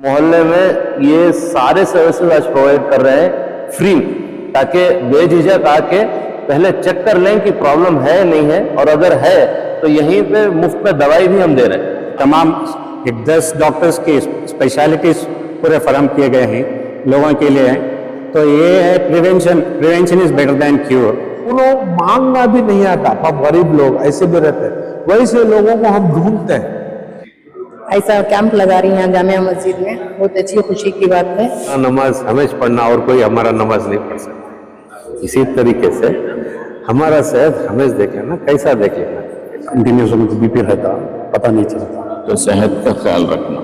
मोहल्ले में ये सारे सर्विसेज आज प्रोवाइड कर रहे हैं फ्री, ताकि बेझिझक आके पहले चेक कर लें कि प्रॉब्लम है नहीं है, और अगर है तो यहीं पे मुफ्त में दवाई भी हम दे रहे हैं। तमाम 10 डॉक्टर्स की स्पेशलिटीज पूरे फराहम किए गए हैं लोगों के लिए। तो ये है prevention is better than cure. उन्होंने मांगना भी नहीं आता, हम गरीब लोग ऐसे भी रहते हैं, वैसे लोगों को हम ढूंढते हैं। ऐसा कैंप लगा रही हैं जामिया मस्जिद में, बहुत अच्छी खुशी की बात है। नमाज हमें पढ़ना और कोई हमारा नमाज नहीं पढ़ सकता। इसी तरीके से हमारा सेहत हमें देखे ना, कैसा देखे ना, कंटिन्यूस बीपी रहता, पता नहीं चलता। तो सेहत का ख्याल रखना,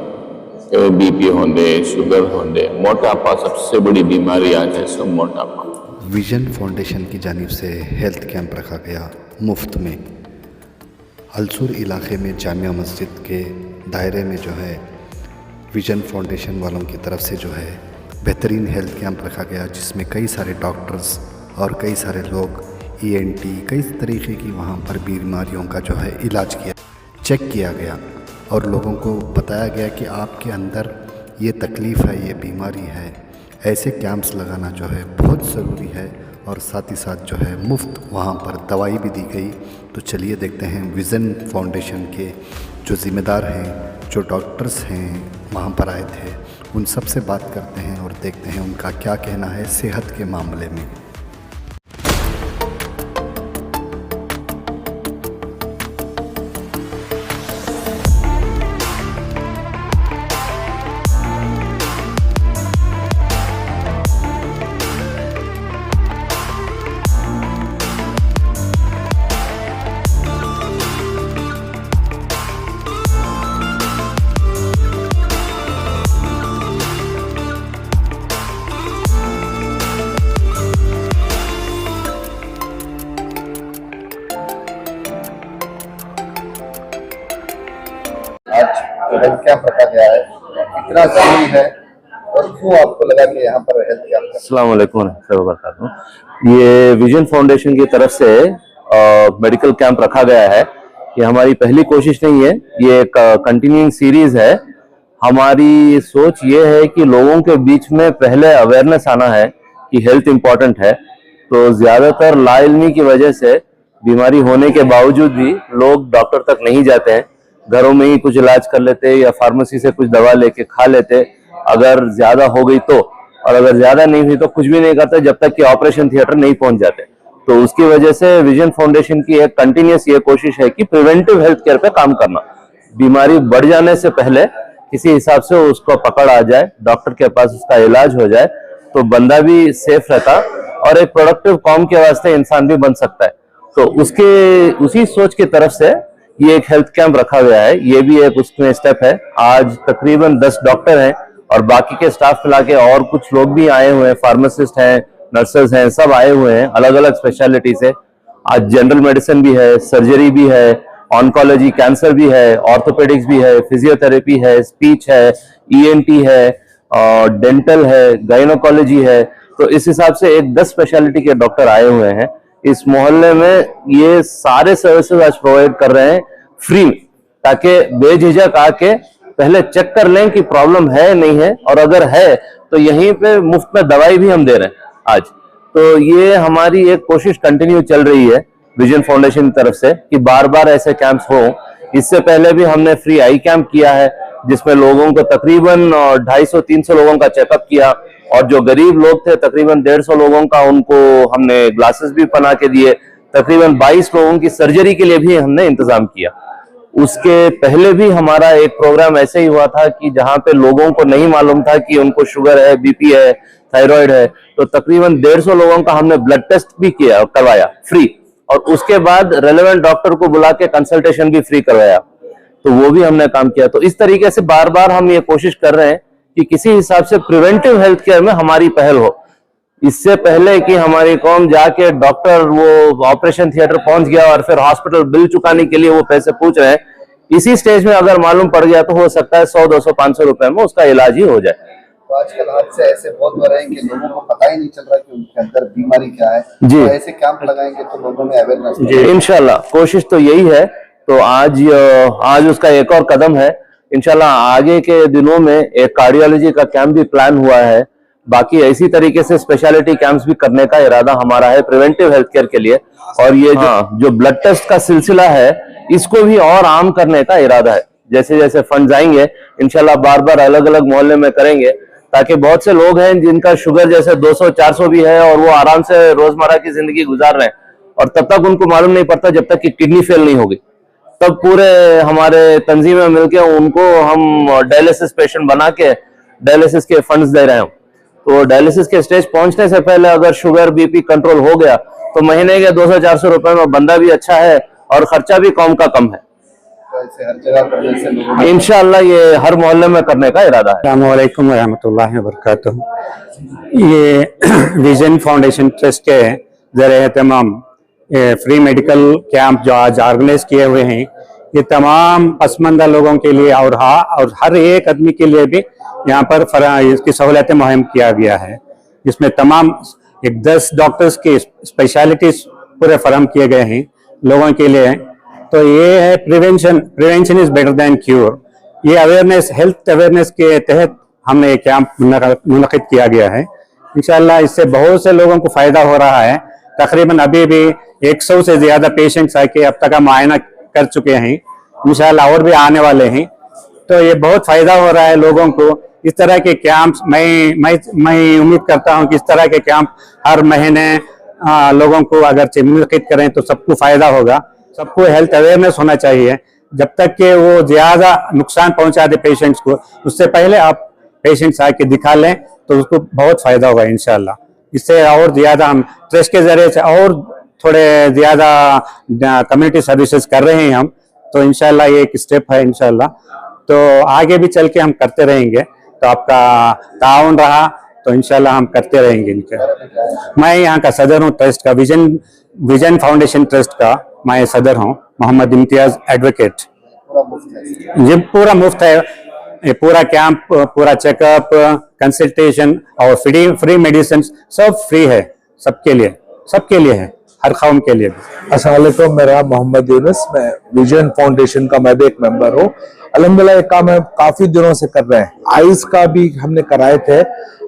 तो बीपी होंगे, शुगर होंगे, मोटापा सबसे बड़ी बीमारी आज है, सब मोटापा। विजन फाउंडेशन की जानिब से हेल्थ कैंप रखा गया मुफ्त में। अलसूर इलाके में जामिया मस्जिद के दायरे में जो है विजन फाउंडेशन वालों की तरफ से जो है बेहतरीन हेल्थ कैंप रखा गया, जिसमें कई सारे डॉक्टर्स और कई सारे लोग ENT कई तरीके की वहाँ पर बीमारियों का जो है इलाज किया, चेक किया गया और लोगों को बताया गया कि आपके अंदर ये तकलीफ़ है, ये बीमारी है। ऐसे कैंप्स लगाना जो है बहुत ज़रूरी है और साथ ही साथ जो है मुफ्त वहाँ पर दवाई भी दी गई। तो चलिए देखते हैं विज़न फाउंडेशन के जो ज़िम्मेदार हैं, जो डॉक्टर्स हैं वहाँ पर आए थे, उन सब से बात करते हैं और देखते हैं उनका क्या कहना है सेहत के मामले में। आज जो हेल्थ कैंप रखा गया है इतना जरूरी है, और क्यों आपको लगा कि यहाँ पर हेल्थ कैंप? अस्सलाम वालेकुम रहमतुल्लाहि व बरकातहू। ये विजन फाउंडेशन की तरफ से मेडिकल कैंप रखा गया है। ये हमारी पहली कोशिश नहीं है, ये एक कंटिन्यूइंग सीरीज है। हमारी सोच ये है कि लोगों के बीच में पहले अवेयरनेस आना है कि हेल्थ इंपॉर्टेंट है। तो ज्यादातर लाइल्मी की वजह से बीमारी होने के बावजूद भी लोग डॉक्टर तक नहीं जाते हैं, घरों में ही कुछ इलाज कर लेते या फार्मेसी से कुछ दवा लेके खा लेते, अगर ज्यादा हो गई तो, और अगर ज्यादा नहीं हुई तो कुछ भी नहीं करते जब तक कि ऑपरेशन थिएटर नहीं पहुंच जाते। तो उसकी वजह से विजन फाउंडेशन की एक कंटिन्यूस ये कोशिश है कि प्रिवेंटिव हेल्थ केयर पे काम करना, बीमारी बढ़ जाने से पहले किसी हिसाब से उसको पकड़ आ जाए, डॉक्टर के पास उसका इलाज हो जाए, तो बंदा भी सेफ रहता और एक प्रोडक्टिव कौम के वास्ते इंसान भी बन सकता है। तो उसी सोच की तरफ से ये एक हेल्थ कैंप रखा गया है। ये भी एक उसमें स्टेप है। आज तकरीबन 10 डॉक्टर हैं और बाकी के स्टाफ मिला के और कुछ लोग भी आए हुए हैं, फार्मासिस्ट हैं, नर्सेज हैं, सब आए हुए हैं अलग अलग स्पेशलिटी से। आज जनरल मेडिसिन भी है, सर्जरी भी है, ऑन्कोलॉजी, कैंसर भी है, ऑर्थोपेडिक्स भी है, फिजियोथेरेपी है, स्पीच है, ENT है, डेंटल है, गायनोकोलॉजी है। तो इस हिसाब से एक 10 स्पेशलिटी के डॉक्टर आए हुए हैं। इस मोहल्ले में ये सारे सर्विसेज आज प्रोवाइड कर रहे हैं फ्री, ताकि बेझिझक आके पहले चेक कर लें कि प्रॉब्लम है नहीं है, और अगर है तो यहीं पे मुफ्त में दवाई भी हम दे रहे हैं आज। तो ये हमारी एक कोशिश कंटिन्यू चल रही है विजन फाउंडेशन की तरफ से कि बार बार ऐसे कैंप्स हो। इससे पहले भी हमने फ्री आई कैंप किया है, जिसमें लोगों को तकरीबन 250-300 लोगों का चेकअप किया, और जो गरीब लोग थे तकरीबन 150 लोगों का उनको हमने ग्लासेस भी बना के दिए। तकरीबन 22 लोगों की सर्जरी के लिए भी हमने इंतजाम किया। उसके पहले भी हमारा एक प्रोग्राम ऐसे ही हुआ था कि जहां पे लोगों को नहीं मालूम था कि उनको शुगर है, बीपी है, थायराइड है, तो तकरीबन 150 लोगों का हमने ब्लड टेस्ट भी किया, करवाया फ्री, और उसके बाद रेलेवेंट डॉक्टर को बुला के कंसल्टेशन भी फ्री करवाया। तो वो भी हमने काम किया। तो इस तरीके से बार बार हम ये कोशिश कर रहे हैं कि किसी हिसाब से प्रिवेंटिव हेल्थ केयर में हमारी पहल हो। इससे पहले कि हमारी कौम जाके डॉक्टर वो ऑपरेशन थिएटर पहुंच गया और फिर हॉस्पिटल बिल चुकाने के लिए वो पैसे पूछ रहे हैं, इसी स्टेज में अगर मालूम पड़ गया तो हो सकता है 100, 200, 500 रुपए में उसका इलाज ही हो जाए। तो आजकल हादसे ऐसे बहुत हो रहे हैं कि लोगों को पता ही नहीं चल रहा कि उनके अंदर बीमारी क्या है। जी, तो ऐसे कैंप लगाएंगे तो लोगों में अवेयरनेस। जी, इंशाल्लाह कोशिश तो यही है। तो आज उसका एक और कदम है। इंशाल्लाह आगे के दिनों में एक कार्डियोलॉजी का कैंप भी प्लान हुआ है। बाकी इसी तरीके से स्पेशलिटी कैंप्स भी करने का इरादा हमारा है प्रिवेंटिव हेल्थ केयर के लिए। और ये जो ब्लड टेस्ट का सिलसिला है इसको भी और आम करने का इरादा है। जैसे जैसे फंड्स आएंगे इंशाल्लाह बार बार अलग अलग मोहल्ले में करेंगे, ताकि बहुत से लोग हैं जिनका शुगर जैसे 200-400 भी है और वो आराम से रोजमर्रा की जिंदगी गुजार रहे हैं, और तब तक उनको मालूम नहीं पड़ता जब तक कि किडनी फेल नहीं होगी। तब पूरे हमारे तंजीम में मिलके उनको हम डायलिसिस पेशेंट बना के डायलिसिस के फंड्स दे रहे हैं। तो डायलिसिस के स्टेज पहुंचने से पहले अगर शुगर बीपी कंट्रोल हो गया तो महीने के 200-400 रुपए में बंदा भी अच्छा है और खर्चा भी कम का कम है। तो ऐसे हर जगह पर जैसे लोगों इंशाल्लाह ये हर मोहल्ले में करने का इरादा है। अस्सलाम वालेकुम रहमतुल्लाहि व बरकातहू। ये विजन फाउंडेशन ट्रस्ट के ज़रिए तमाम फ्री मेडिकल कैंप जो आज ऑर्गेनाइज किए हुए हैं, ये तमाम पसमानदा लोगों के लिए और हर एक आदमी के लिए भी यहाँ पर इसकी सहूलियतें मुहैया किया गया है। इसमें तमाम 10 डॉक्टर्स की स्पेशलिटीज पूरे फराहम किए गए हैं लोगों के लिए। तो ये है prevention is better than cure. ये अवेयरनेस, हेल्थ अवेयरनेस के तहत हमने ये कैंप मुनक़िद किया गया है। इंशाल्लाह इससे बहुत से लोगों को फायदा हो रहा है। तकरीबन अभी भी 100 से ज्यादा पेशेंट्स आके अब तक का मुआयना कर चुके हैं। इंशाल्लाह और भी आने वाले हैं। तो ये बहुत फायदा हो रहा है लोगों को। इस तरह के कैंप्स मैं उम्मीद करता हूं कि इस तरह के कैंप हर महीने लोगों को अगर मुनक़िद करें तो सबको फायदा होगा। सबको हेल्थ अवेयरनेस होना चाहिए। जब तक कि वो ज्यादा नुकसान पहुंचा दे पेशेंट्स को, उससे पहले आप पेशेंट्स आके दिखा लें तो उसको बहुत फायदा होगा इंशाल्लाह। इससे और ज्यादा हम ट्रस्ट के जरिए से और थोड़े ज्यादा कम्युनिटी सर्विसेज कर रहे हैं हम। तो इंशाल्लाह ये एक स्टेप है इंशाल्लाह। तो आगे भी चल के हम करते रहेंगे। तो आपका ताउन रहा तो इंशाल्लाह हम करते रहेंगे इनके। मैं यहाँ का सदर हूँ ट्रस्ट का, विजन फाउंडेशन ट्रस्ट का मैं सदर हूँ, मोहम्मद इम्तियाज एडवोकेट। ये पूरा मुफ्त है। ये पूरा कैंप, पूरा चेकअप, कंसल्टेशन और फ्री मेडिसिन सब फ्री है। सबके लिए है, हर कौम के लिए भी। अस्सलाम वालेकुम, मेरा मोहम्मद यूनुस, मैं विजन फाउंडेशन का मैं भी एक मेंबर हूँ। अल्हम्दुलिल्लाह ये काम हम काफी दिनों से कर रहे हैं। आइस का भी हमने कराए थे,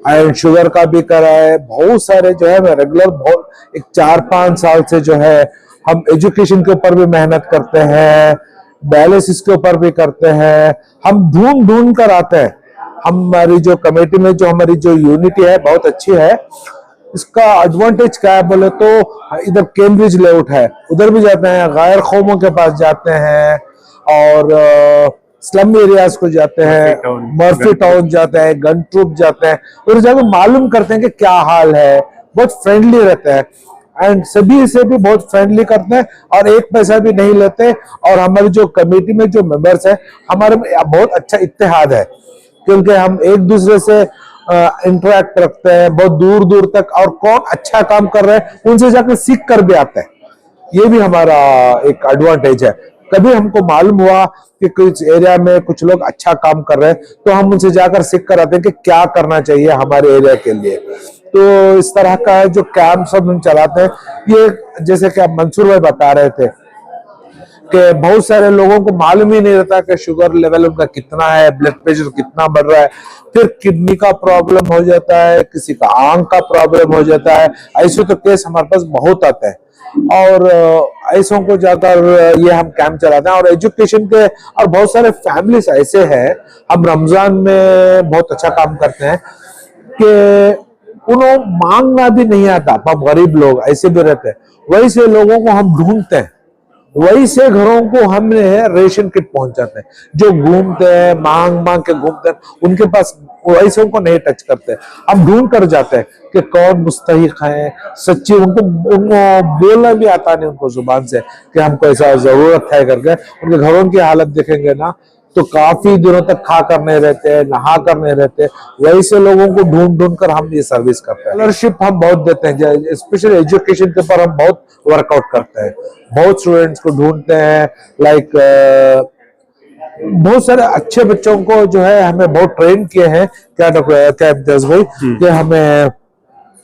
आयरन शुगर का भी कराए, बहुत सारे जो है मैं रेगुलर बहुत 4-5 साल से जो है हम एजुकेशन के ऊपर भी मेहनत करते हैं, डायलिसिस के ऊपर भी करते हैं। हम ढूंढ कर आते हैं। हमारी जो कमेटी में जो हमारी जो यूनिटी है बहुत अच्छी है। इसका एडवांटेज क्या है बोले तो इधर कैम्ब्रिज लेआउट है, उधर भी जाते हैं, गैर कौमों के पास जाते हैं और स्लम एरियाज को जाते हैं, मर्फी टाउन जाते हैं, गन ट्रूप जाते हैं, और जाकर मालूम करते हैं कि क्या हाल है। बहुत फ्रेंडली रहते हैं एंड सभी से भी बहुत फ्रेंडली करते हैं और एक पैसा भी नहीं लेते। और हमारी जो कमेटी में जो मेंबर्स है हमारे में बहुत अच्छा इत्तेहाद है, क्योंकि हम एक दूसरे से इंटरेक्ट रखते हैं बहुत दूर दूर तक, और कौन अच्छा काम कर रहे हैं उनसे जाकर सीख कर भी आते हैं। ये भी हमारा एक एडवांटेज है। कभी हमको मालूम हुआ कि कुछ एरिया में कुछ लोग अच्छा काम कर रहे हैं तो हम उनसे जाकर सीख कर आते हैं कि क्या करना चाहिए हमारे एरिया के लिए। तो इस तरह का जो कैंप सब हम चलाते हैं, ये जैसे कि आप मंसूर भाई बता रहे थे कि बहुत सारे लोगों को मालूम ही नहीं रहता कि शुगर लेवल उनका कितना है, ब्लड प्रेशर कितना बढ़ रहा है। फिर किडनी का प्रॉब्लम हो जाता है, किसी का आंख का प्रॉब्लम हो जाता है। ऐसे तो केस हमारे पास बहुत आते हैं और ऐसों को जाकर ये हम कैंप चलाते हैं। और एजुकेशन के और बहुत सारे फैमिलीज ऐसे हैं, हम रमजान में बहुत अच्छा काम करते हैं कि उन्हें मांगना भी नहीं आता। अब गरीब लोग ऐसे भी रहते हैं, वैसे लोगों को हम ढूंढते हैं, वैसे घरों को हमने रेशन किट पहुंचाते हैं। जो घूमते हैं मांग के घूमते हैं, उनके पास वैसे को नहीं टच करते। हम ढूंढ कर जाते हैं कि कौन मुस्तहिक है, सच्ची। उनको बोलना भी आता नहीं उनको जुबान से कि हमको ऐसा जरूरत है करके। उनके घरों की हालत देखेंगे ना तो काफी दिनों तक खा कर नहीं रहते, नहा कर नहीं रहते। वैसे लोगों को ढूंढ कर हम ये सर्विस करते हैं। स्कॉलरशिप हम बहुत देते हैं, स्पेशल एजुकेशन के ऊपर हम बहुत वर्कआउट करते हैं। बहुत स्टूडेंट्स को ढूंढते हैं, लाइक बहुत सारे अच्छे बच्चों को जो है हमें बहुत ट्रेन किए हैं। क्या इम्तियाज भाई कि हमें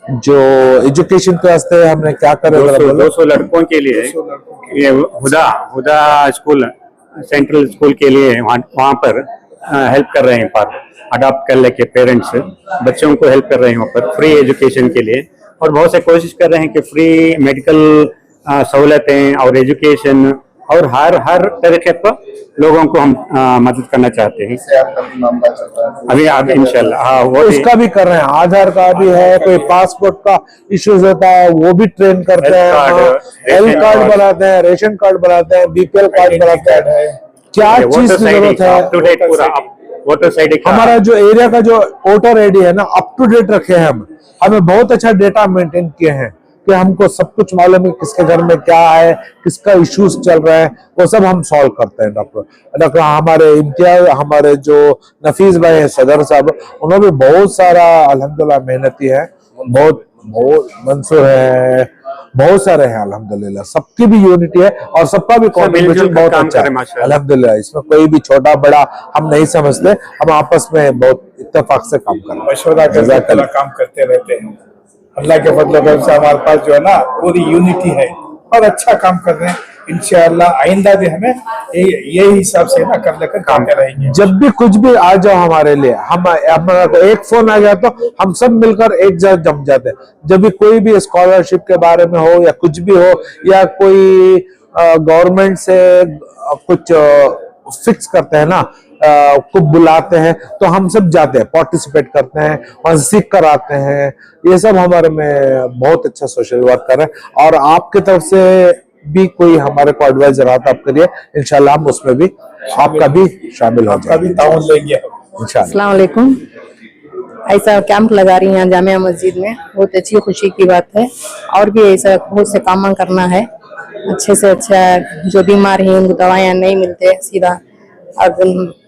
जो एजुकेशन के वास्ते हमने क्या करे, 200 लड़कों के लिए ये हुदा स्कूल, सेंट्रल स्कूल के लिए वहाँ पर हेल्प कर रहे हैं पर अडॉप्ट कर लेके पेरेंट्स बच्चों को हेल्प कर रहे हैं वहाँ पर फ्री एजुकेशन के लिए, और बहुत से कोशिश कर रहे हैं कि फ्री मेडिकल सहूलतें और एजुकेशन और हर तरीके पर लोगों को हम मदद करना चाहते हैं। इससे आपका भी मामला चल रहा है? अभी आप इंशाल्लाह हाँ वो उसका भी कर रहे हैं, आधार कार्ड भी है, कोई पासपोर्ट का इश्यूज होता है वो भी ट्रेन करते हैं, हेल्थ कार्ड बनाते हैं, रेशन कार्ड बनाते हैं, बीपीएल कार्ड बनाते हैं, क्या चीज की जरूरत है। अप टू डेट पूरा वोटर साइड हमारा जो एरिया का जो वोटर आईडी है ना अप टू डेट रखे हैं हम, हमें बहुत अच्छा डेटा मेंटेन किए हैं कि हमको सब कुछ मालूम है किसके घर में क्या है, किसका इश्यूज चल रहा है, वो सब हम सॉल्व करते हैं। डॉक्टर हमारे इम्तियाज, हमारे जो नफीस भाई है सदर साहब, उन्होंने भी बहुत सारा अल्हम्दुलिल्लाह मेहनती है, बहुत मंसूर है, बहुत सारे हैं अल्हम्दुलिल्लाह, सबकी भी यूनिटी है और सबका भी कॉन्ट्रीब्यूशन बहुत अच्छा है अल्हम्दुलिल्लाह। इसमें कोई भी छोटा बड़ा हम नहीं समझते, हम आपस में बहुत इत्तेफाक से काम करते हैं, मशवरा करके काम करते रहते हैं। अल्लाह के फजल से हमारे पास जो है ना पूरी यूनिटी है और अच्छा काम कर रहे हैं। इंशाअल्लाह आइंदा भी हमें यही हिसाब से ना कर लेकर काम कर रहेंगे। जब भी कुछ भी आ जाओ हमारे लिए, हम हमारा को एक फोन आ गया तो हम सब मिलकर एक जगह जम जाते हैं। जब भी कोई भी स्कॉलरशिप के बारे में हो या कुछ भी हो या कोई गवर्नमेंट से कुछ फिक्स करते हैं ना, को बुलाते हैं तो हम सब जाते हैं, पार्टिसिपेट करते हैं, वहां से सीख कर आते हैं। ये सब हमारे में बहुत अच्छा सोशल वर्क कर रहे हैं और आपकी तरफ से भी कोई हमारे को एडवाइजर आता आपके लिए, इंशाल्लाह हम उसमें भी आपका भी शामिल हो जाएंगे, ताउन लेंगे इंशाल्लाह। अस्सलाम वालेकुम। ऐसा कैंप लगा रही हैं जामिया मस्जिद में, बहुत अच्छी खुशी की बात है। और भी ऐसा बहुत से काम करना है, अच्छे से अच्छा। जो बीमार हैं उनको दवाइयाँ नहीं मिलते, सीधा अब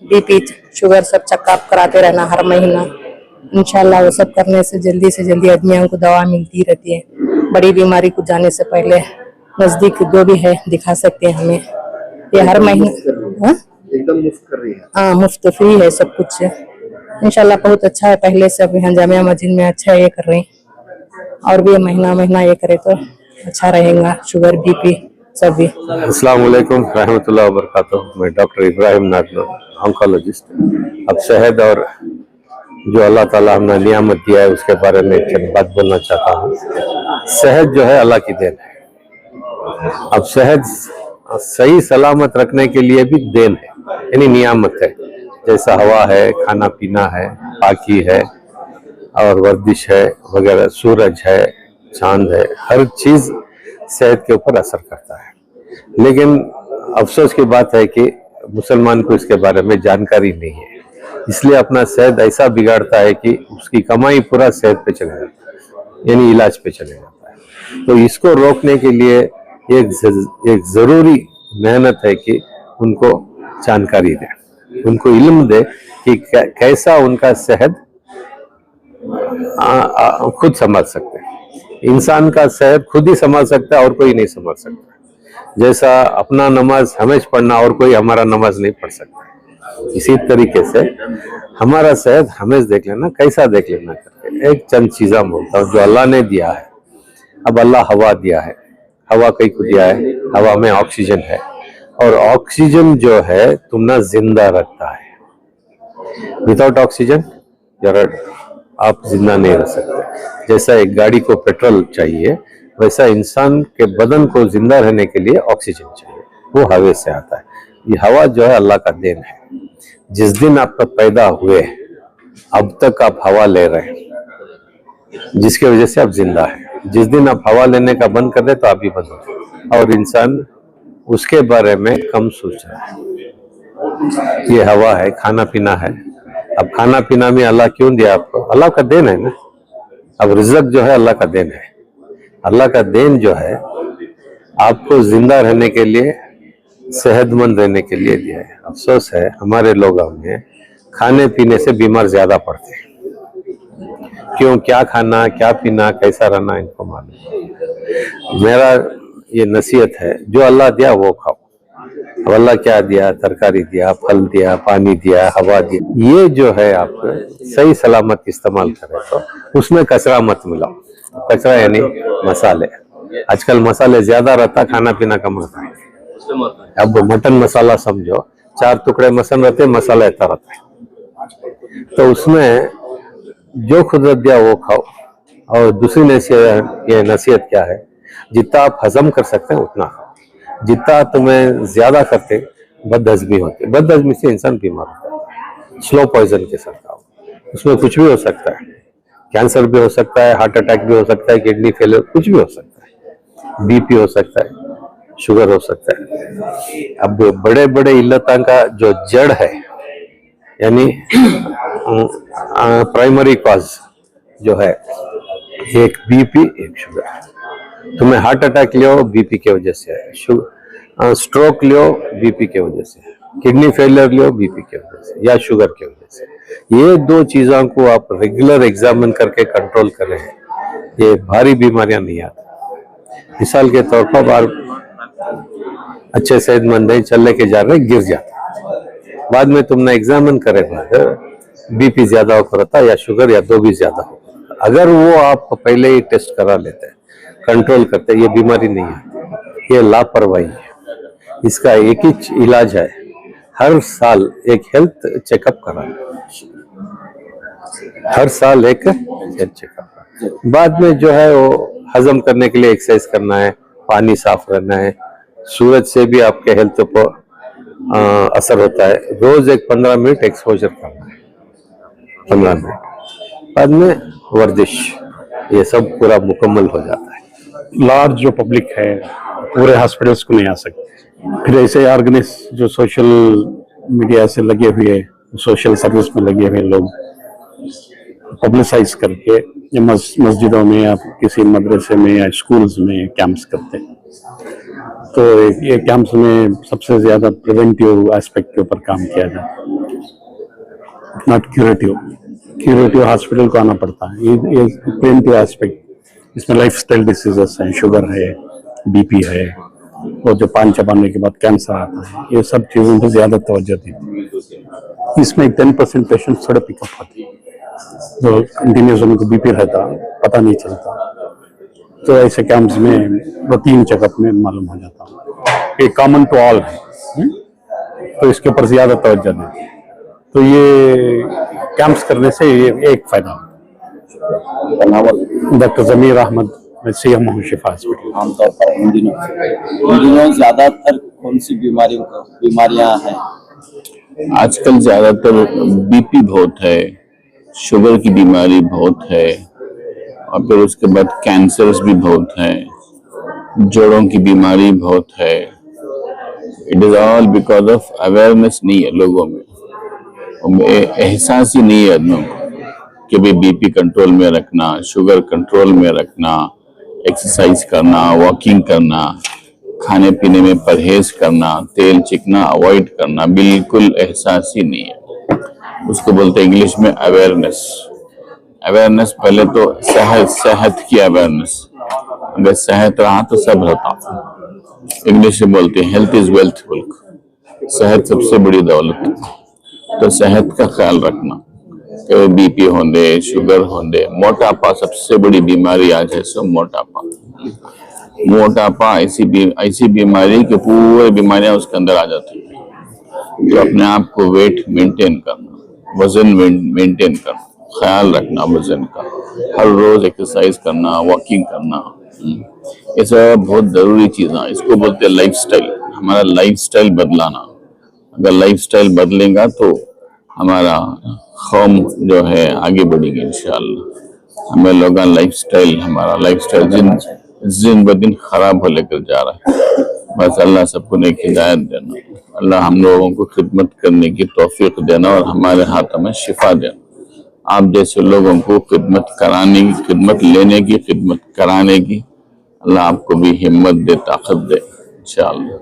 बीपी शुगर सब चेकअप कराते रहना हर महीना। इंशाल्लाह वो सब करने से जल्दी आदमियों को दवा मिलती रहती है। बड़ी बीमारी को जाने से पहले नजदीक जो भी है दिखा सकते हैं हमें। ये हर महीने एकदम मुफ्त कर रही है? हाँ, मुफ्त फ्री है सब कुछ। इंशाल्लाह बहुत अच्छा है, पहले से अभी यहाँ जामिया मस्जिद में अच्छा ये कर रहे हैं और भी महीना ये करे तो अच्छा रहेगा। शुगर बीपी सब भी। अस्सलाम वालेकुम रहमतुल्लाहि व बरकातहू। मैं डॉक्टर इब्राहिम नादर, ऑन्कोलॉजिस्ट। अब सेहत और जो अल्लाह ताला हमने नियामत दिया है उसके बारे में एक बात बोलना चाहता हूँ। सेहत जो है अल्लाह की देन है। अब सेहत सही सलामत रखने के लिए भी देन है, यानी नियामत है। जैसा हवा है, खाना पीना है, पाकी है और वर्जिश है वगैरह, सूरज है, चांद है, हर चीज सेहत के ऊपर असर करता है। लेकिन अफसोस की बात है कि मुसलमान को इसके बारे में जानकारी नहीं है, इसलिए अपना सेहत ऐसा बिगाड़ता है कि उसकी कमाई पूरा सेहत पे चले जाता है, यानी इलाज पे चले जाता है। तो इसको रोकने के लिए एक जरूरी मेहनत है कि उनको जानकारी दें, उनको इल्म दे कि कैसा उनका सेहत खुद संभाल सकते हैं। इंसान का सेहत खुद ही संभाल सकता है और कोई नहीं संभाल सकता। जैसा अपना नमाज हमें पढ़ना और कोई हमारा नमाज नहीं पढ़ सकता, इसी तरीके से हमारा सेहत हमें देख लेना, कैसा देख लेना करके। एक चंद चीज़ा बोलता हूँ जो अल्लाह ने दिया है। अब अल्लाह हवा दिया है, हवा कई को दिया है, हवा में ऑक्सीजन है और ऑक्सीजन जो है तुमना जिंदा रखता है। विदाउट ऑक्सीजन आप जिंदा नहीं रह सकते। जैसा एक गाड़ी को पेट्रोल चाहिए वैसा इंसान के बदन को जिंदा रहने के लिए ऑक्सीजन चाहिए, वो हवा से आता है। ये हवा जो है अल्लाह का देन है। जिस दिन आप पैदा हुए अब तक आप हवा ले रहे हैं, जिसकी वजह से आप जिंदा हैं। जिस दिन आप हवा लेने का बंद कर दे तो आप भी बंद हो, और इंसान उसके बारे में कम सोच रहा है। ये हवा है, खाना पीना है। अब खाना पीना में अल्लाह क्यों दिया आपको? अल्लाह का देन है ना। अब रिज़्क जो है अल्लाह का देन है। अल्लाह का देन जो है आपको जिंदा रहने के लिए, सेहतमंद रहने के लिए दिया है। अफसोस है हमारे लोगों में खाने पीने से बीमार ज्यादा पड़ते हैं। क्यों? क्या खाना, क्या पीना, कैसा रहना इनको मालूम। मेरा ये नसीहत है, जो अल्लाह दिया वो खाओ। अब अल्लाह क्या दिया? तरकारी दिया, फल दिया, पानी दिया, हवा दिया। ये जो है आप सही सलामत इस्तेमाल करें तो उसमें कचरा मत मिलाओ। कचरा यानी मसाले। आजकल मसाले ज्यादा रहता, खाना पीना कम रहता है। अब मटन मसाला समझो, 4 टुकड़े मटन रहते, मसाला इतना रहता है। तो उसमें जो कुदरत दिया वो खाओ। और दूसरी नसीहत क्या है, जितना आप हजम कर सकते हैं उतना खाओ। जितना तुम्हें ज्यादा करते बदहजमी होती, बदहजमी से इंसान बीमार होता है। स्लो पॉइजन के साथ खाओ, उसमें कुछ भी हो सकता है, कैंसर भी हो सकता है, हार्ट अटैक भी हो सकता है, किडनी फेलियर, कुछ भी हो सकता है, बीपी हो सकता है, शुगर हो सकता है। अब बड़े बड़े इल्लतां का जो जड़ है, यानी प्राइमरी कॉज जो है, एक बीपी एक शुगर। तुम्हें हार्ट अटैक लियो बीपी की वजह से है, स्ट्रोक लियो बीपी की वजह से, किडनी फेलियर लियो बीपी की वजह से या शुगर की वजह से। ये दो चीजों को आप रेगुलर एग्जामिन करके कंट्रोल करें, ये भारी बीमारियां नहीं आती। मिसाल के तौर पर बार अच्छे सेहतमंद है, चल लेके जा रहे गिर जाता, बाद में तुमने एग्जामिन करे बीपी ज्यादा होकर रहता या शुगर या दो भी ज्यादा हो, अगर वो आप पहले ही टेस्ट करा लेते हैं, कंट्रोल करते, ये बीमारी नहीं है, ये लापरवाही है। इसका एक ही इलाज है, हर साल एक हेल्थ चेकअप कराना, हर साल एक हेल्थ चेकअप। बाद में जो है वो हजम करने के लिए एक्सरसाइज करना है, पानी साफ रखना है, सूरज से भी आपके हेल्थ पर असर होता है। रोज एक 15 मिनट एक्सपोजर करना है, 15 मिनट, बाद में वर्जिश, ये सब पूरा मुकम्मल हो जाता है। लार्ज जो पब्लिक है पूरे हॉस्पिटल्स को नहीं आ सकते। फिर ऐसे ऑर्गेनाइज जो सोशल मीडिया से लगे हुए, सोशल सर्विस में लगे हुए लोग पब्लिसाइज करके मस्जिदों में या किसी मदरसे में या स्कूल्स में कैंप्स करते हैं। तो ये कैंप्स में सबसे ज्यादा प्रिवेंटिव एस्पेक्ट के ऊपर काम किया जाता है, नॉट क्यूरेटिव। क्यूरेटिव हॉस्पिटल को आना पड़ता है। ये प्रिवेंटिव एस्पेक्ट, इसमें लाइफस्टाइल डिसीजेस हैं, शुगर है, बीपी है, और जो पान चबाने के बाद कैंसर आता है, ये सब चीजों पर ज्यादा तवज्जो दी। इसमें 10% पेशेंट थोड़ा पिकअप होते हैं, जो कंटिन्यूस उनको बीपी रहता, पता नहीं चलता, तो ऐसे कैंप्स में रूटीन चेकअप में मालूम हो जाता। ये कॉमन टू ऑल है, तो इसके ऊपर ज्यादा तवज्जो दें। तो ये कैंप्स करने से ये एक फायदा होता है। डॉक्टर जमीर अहमद, सीएम हूँ शिफा हॉस्पिटल। आमतौर पर इन दिनों ज्यादातर कौन सी बीमारियां हैं? आजकल ज्यादातर बीपी बहुत है, शुगर की बीमारी बहुत है, और फिर उसके बाद कैंसर्स भी बहुत है, जोड़ों की बीमारी बहुत है। It is all because of awareness नहीं है लोगों में, एहसास ही नहीं है आदमियों को कि भाई बीपी कंट्रोल में रखना, शुगर कंट्रोल में रखना, एक्सरसाइज करना, वॉकिंग करना, खाने पीने में परहेज करना, तेल चिकना अवॉइड करना, बिल्कुल एहसास ही नहीं है। उसको बोलते हैं इंग्लिश में अवेयरनेस। अवेयरनेस पहले तो सेहत की अवेयरनेस, अगर सेहत रहा तो सब रहता। इंग्लिश में बोलते हैं हेल्थ इज वेल्थ, सेहत सबसे बड़ी दौलत। तो सेहत का ख्याल रखना, तो बीपी होंगे, शुगर होंगे, मोटापा सबसे बड़ी बीमारी आज है। सो मोटापा ऐसी बीमारी कि पूरी बीमारियां उसके अंदर आ जाती है। तो अपने आप को वेट मेंटेन करना, वजन मेंटेन करना, ख्याल रखना वजन का, हर रोज एक्सरसाइज करना, वॉकिंग करना, ये सब बहुत जरूरी चीजें हैं। इसको बोलते हैं लाइफस्टाइल। हमारा लाइफस्टाइल बदलाना, अगर लाइफस्टाइल बदलेगा तो हमारा कौम जो है आगे बढ़ेगी इंशाअल्लाह। हमें लोग हमारा लाइफस्टाइल दिन ब दिन खराब हो लेकर जा रहा है। बस अल्लाह सबको नेक हिदायत देना, अल्लाह हम लोगों को खिदमत करने की तौफीक देना और हमारे हाथों में शिफा देना। आप जैसे लोगों को खिदमत कराने की, खिदमत लेने की, खिदमत कराने की अल्लाह आपको भी हिम्मत दे, ताकत दे इंशाअल्लाह।